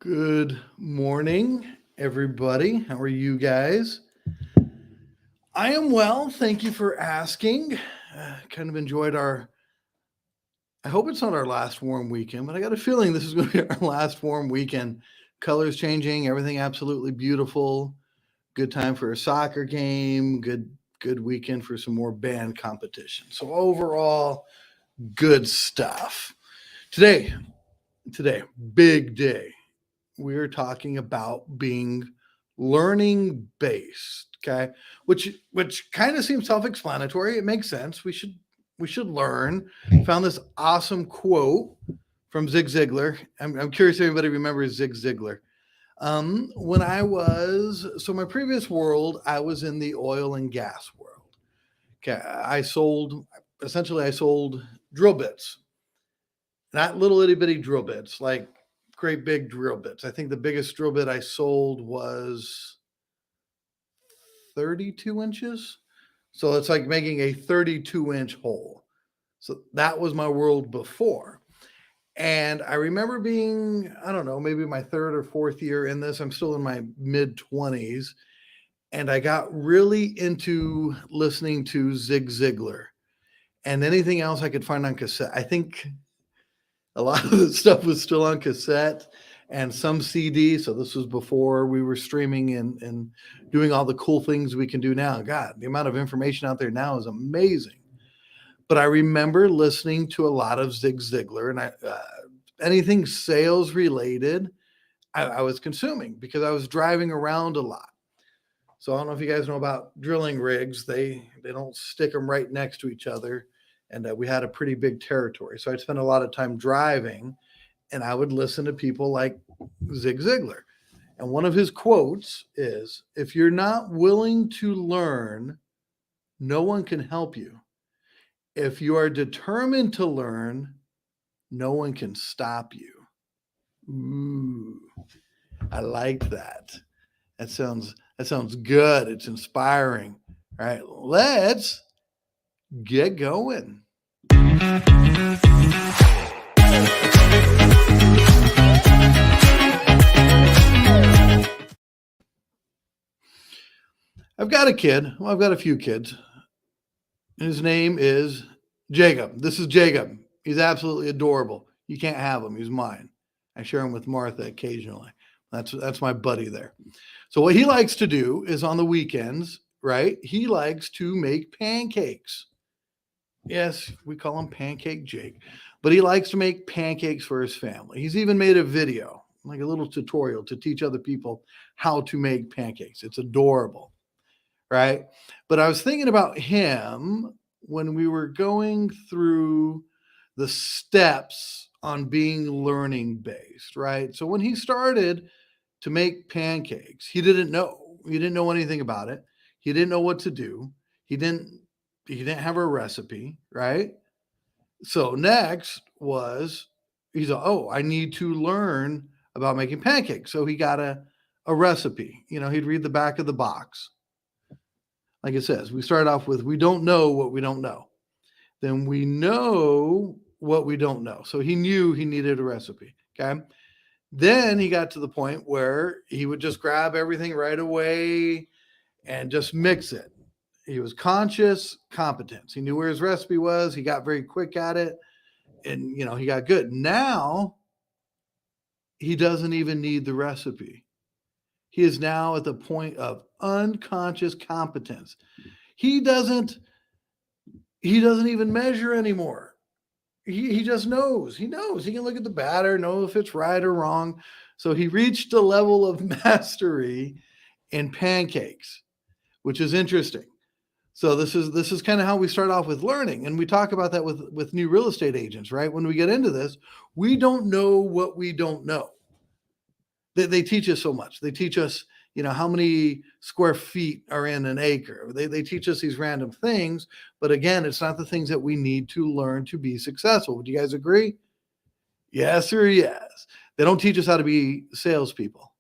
Good morning, everybody. How are you guys? I am well. Thank you for asking. Kind of enjoyed I hope it's not our last warm weekend, but I got a feeling this is going to be our last warm weekend. Colors changing, everything absolutely beautiful. Good time for a soccer game. Good weekend for some more band competition. So overall, good stuff. Today, today, big day. We're talking about being learning based, okay, which kind of seems self-explanatory. It makes sense. We should learn. Found this awesome quote from Zig Ziglar. I'm curious if anybody remembers Zig Ziglar. When I was so my previous world, I was in the oil and gas world. Okay, I sold drill bits, not little itty bitty drill bits, like great big drill bits. I think the biggest drill bit I sold was 32 inches. So it's like making a 32-inch hole. So that was my world before. And I remember being, I don't know, maybe my third or fourth year in this. I'm still in my mid 20s. And I got really into listening to Zig Ziglar and anything else I could find on cassette. I think a lot of the stuff was still on cassette and some CD. So this was before we were streaming and doing all the cool things we can do now. God, the amount of information out there now is amazing. But I remember listening to a lot of Zig Ziglar and anything sales related, I was consuming because I was driving around a lot. So I don't know if you guys know about drilling rigs. They don't stick them right next to each other, and we had a pretty big territory. So I'd spend a lot of time driving, and I would listen to people like Zig Ziglar. And one of his quotes is, "If you're not willing to learn, no one can help you. If you are determined to learn, no one can stop you." Ooh, I like that. That sounds good. It's inspiring. All right, let's get going. I've got a kid. Well, I've got a few kids. His name is Jacob. This is Jacob. He's absolutely adorable. You can't have him. He's mine. I share him with Martha occasionally. That's my buddy there. So what he likes to do is on the weekends, right? He likes to make pancakes. Yes, we call him Pancake Jake, but he likes to make pancakes for his family. He's even made a video, like a little tutorial to teach other people how to make pancakes. It's adorable, right? But I was thinking about him when we were going through the steps on being learning based, right? So when he started to make pancakes, he didn't know. He didn't know anything about it. He didn't know what to do. He didn't he didn't have a recipe, right? So next was he's like, oh, I need to learn about making pancakes. So he got a recipe. He'd read the back of the box. Like it says, we start off with we don't know what we don't know. Then we know what we don't know. So he knew he needed a recipe. Okay. Then he got to the point where he would just grab everything right away and just mix it. He was conscious competence. He knew where his recipe was. He got very quick at it and, he got good. Now he doesn't even need the recipe. He is now at the point of unconscious competence. He doesn't he doesn't even measure anymore. He just knows. He knows. He can look at the batter, know if it's right or wrong. So he reached a level of mastery in pancakes, which is interesting. So this is kind of how we start off with learning, and we talk about that with new real estate agents, right? When we get into this, we don't know what we don't know. They teach us so much. They teach us, how many square feet are in an acre. They teach us these random things, but again, it's not the things that we need to learn to be successful. Would you guys agree? Yes or yes. They don't teach us how to be salespeople.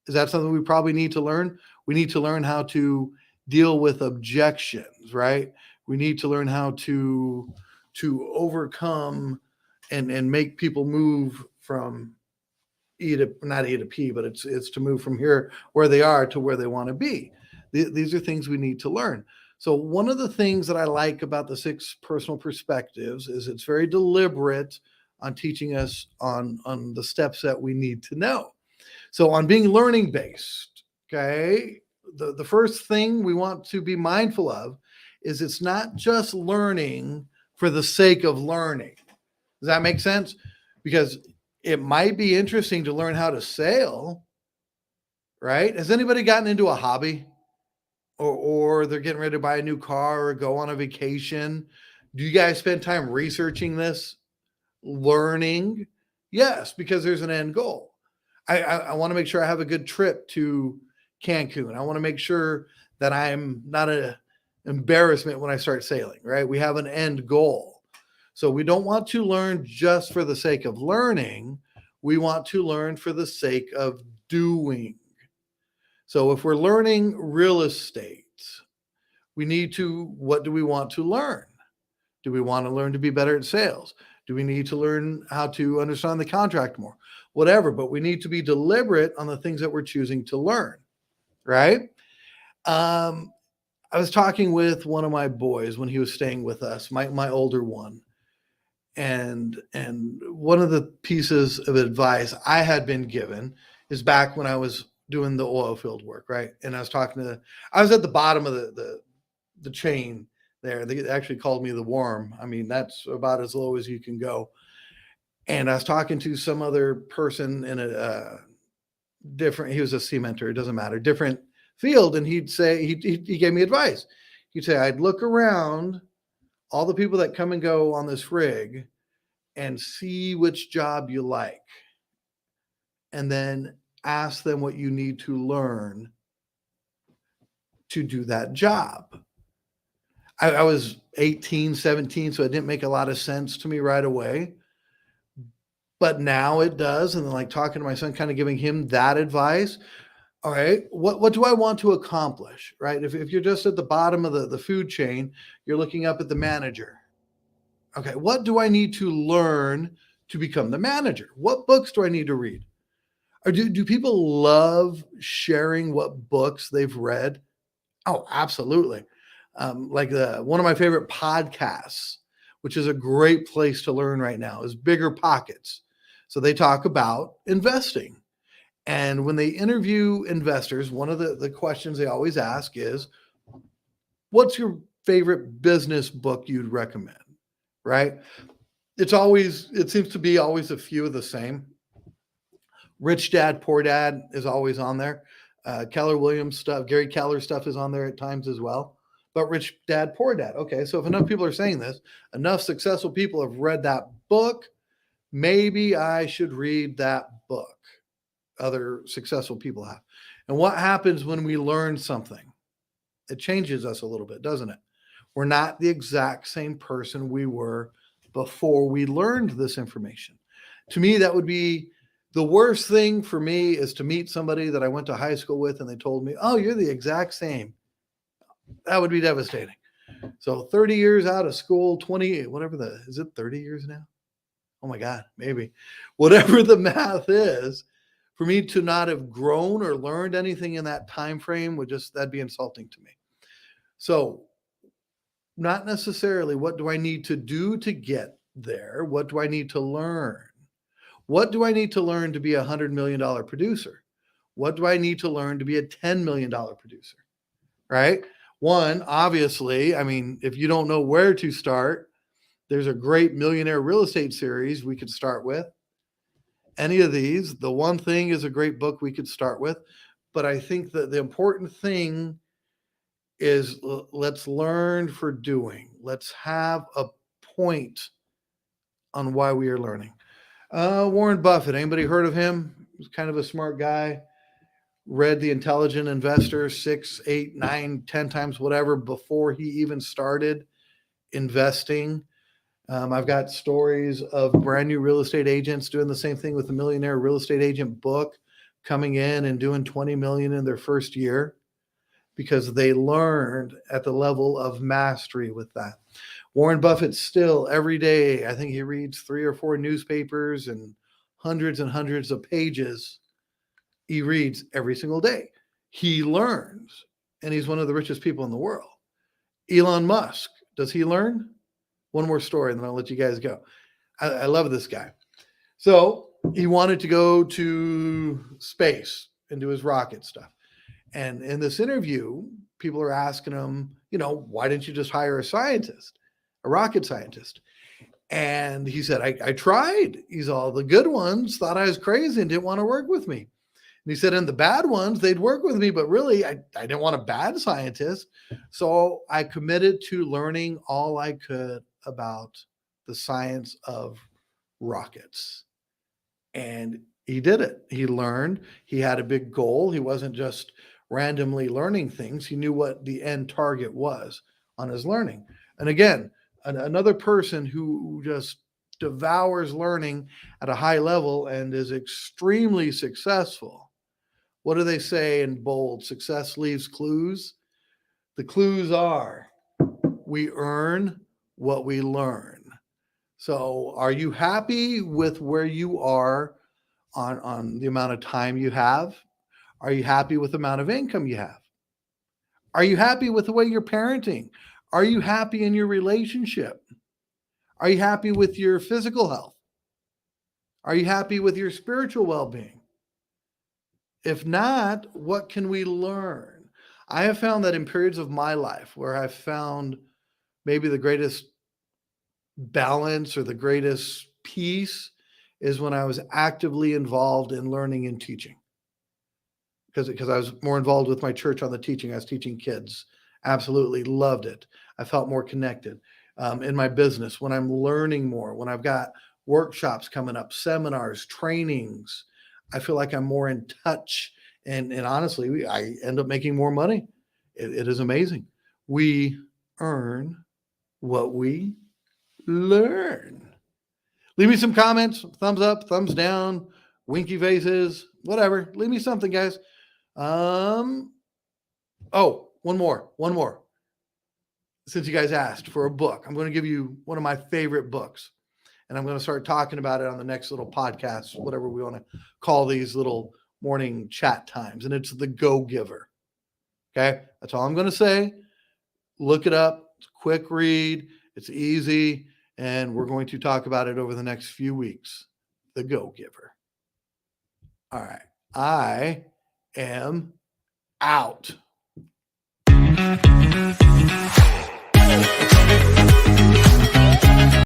Is that something we probably need to learn? We need to learn how to deal with objections, right? We need to learn how to overcome and make people move from not eat a pea, but it's to move from here where they are to where they want to be. These are things we need to learn. So one of the things that I like about the 6 personal perspectives is it's very deliberate on teaching us on the steps that we need to know. So on being learning based, okay, the first thing we want to be mindful of is it's not just learning for the sake of learning. Does that make sense? Because it might be interesting to learn how to sail, right? Has anybody gotten into a hobby, or they're getting ready to buy a new car or go on a vacation? Do you guys spend time researching this, learning? Yes, because there's an end goal. I want to make sure I have a good trip to Cancun. I want to make sure that I'm not an embarrassment when I start sailing, right? We have an end goal. So we don't want to learn just for the sake of learning. We want to learn for the sake of doing. So if we're learning real estate, what do we want to learn? Do we want to learn to be better at sales? Do we need to learn how to understand the contract more? Whatever, but we need to be deliberate on the things that we're choosing to learn, right? I was talking with one of my boys when he was staying with us, my older one. And one of the pieces of advice I had been given is back when I was doing the oil field work, right? And I was at the bottom of the chain there. They actually called me the worm. I mean, that's about as low as you can go. And I was talking to some other person in a different, he was a cementer, it doesn't matter, different field. And he'd say, he gave me advice. He'd say, I'd look around all the people that come and go on this rig and see which job you like. And then ask them what you need to learn to do that job. I was 18, 17, so it didn't make a lot of sense to me right away. But now it does. And then, like, talking to my son, kind of giving him that advice. All right, what do I want to accomplish, right? If you're just at the bottom of the food chain, you're looking up at the manager. Okay, what do I need to learn to become the manager? What books do I need to read? Or do people love sharing what books they've read? Oh, absolutely. Like one of my favorite podcasts, which is a great place to learn right now, is Bigger Pockets. So they talk about investing. And when they interview investors, one of the questions they always ask is, what's your favorite business book you'd recommend? Right? It seems to be always a few of the same. Rich Dad, Poor Dad is always on there. Keller Williams stuff, Gary Keller stuff is on there at times as well. But Rich Dad, Poor Dad. Okay, so if enough people are saying this, enough successful people have read that book, maybe I should read that book. Other successful people have. And what happens when we learn something? It changes us a little bit, doesn't it? We're not the exact same person we were before we learned this information. To me, that would be the worst thing for me, is to meet somebody that I went to high school with and they told me, oh, you're the exact same. That would be devastating. So 30 years out of school, 20, whatever is it 30 years now? Oh my God, maybe. Whatever the math is, for me to not have grown or learned anything in that time frame that'd be insulting to me. So not necessarily what do I need to do to get there? What do I need to learn? What do I need to learn to be a $100 million producer? What do I need to learn to be a $10 million producer? Right? One, obviously, I mean, if you don't know where to start, there's a great millionaire real estate series we could start with. Any of these, The One Thing is a great book we could start with. But I think that the important thing is let's learn for doing. Let's have a point on why we are learning. Warren Buffett, anybody heard of him? He's kind of a smart guy. Read The Intelligent Investor 6, 8, 9, 10 times, whatever, before he even started investing. I've got stories of brand new real estate agents doing the same thing with the Millionaire Real Estate Agent book, coming in and doing 20 million in their first year because they learned at the level of mastery with that. Warren Buffett still every day, I think he reads 3 or 4 newspapers and hundreds and hundreds of pages he reads every single day. He learns, and he's one of the richest people in the world. Elon Musk, does he learn? One more story, and then I'll let you guys go. I love this guy. So he wanted to go to space and do his rocket stuff. And in this interview, people are asking him, why didn't you just hire a scientist, a rocket scientist? And he said, I tried. He's all, the good ones thought I was crazy and didn't want to work with me. And he said, and the bad ones, they'd work with me, but really, I didn't want a bad scientist. So I committed to learning all I could about the science of rockets. And he did it. He learned. He had a big goal. He wasn't just randomly learning things. He knew what the end target was on his learning. And again, another person who just devours learning at a high level and is extremely successful. What do they say in bold? Success leaves clues. The clues are we earn what we learn. So are you happy with where you are on the amount of time you have? Are you happy with the amount of income you have? Are you happy with the way you're parenting? Are you happy in your relationship? Are you happy with your physical health? Are you happy with your spiritual well-being? If not, what can we learn? I have found that in periods of my life where I've found maybe the greatest balance or the greatest peace is when I was actively involved in learning and teaching. Because I was more involved with my church on the teaching. I was teaching kids. Absolutely loved it. I felt more connected. In my business, when I'm learning more, when I've got workshops coming up, seminars, trainings, I feel like I'm more in touch. And honestly, I end up making more money. It is amazing. We earn what we learn. Leave me some comments, thumbs up, thumbs down, winky faces, whatever. Leave me something, guys. One more. Since you guys asked for a book, I'm going to give you one of my favorite books. And I'm going to start talking about it on the next little podcast, whatever we want to call these little morning chat times. And it's The Go-Giver. Okay. That's all I'm going to say. Look it up. It's a quick read. It's easy. And we're going to talk about it over the next few weeks. The Go-Giver. All right. I am out.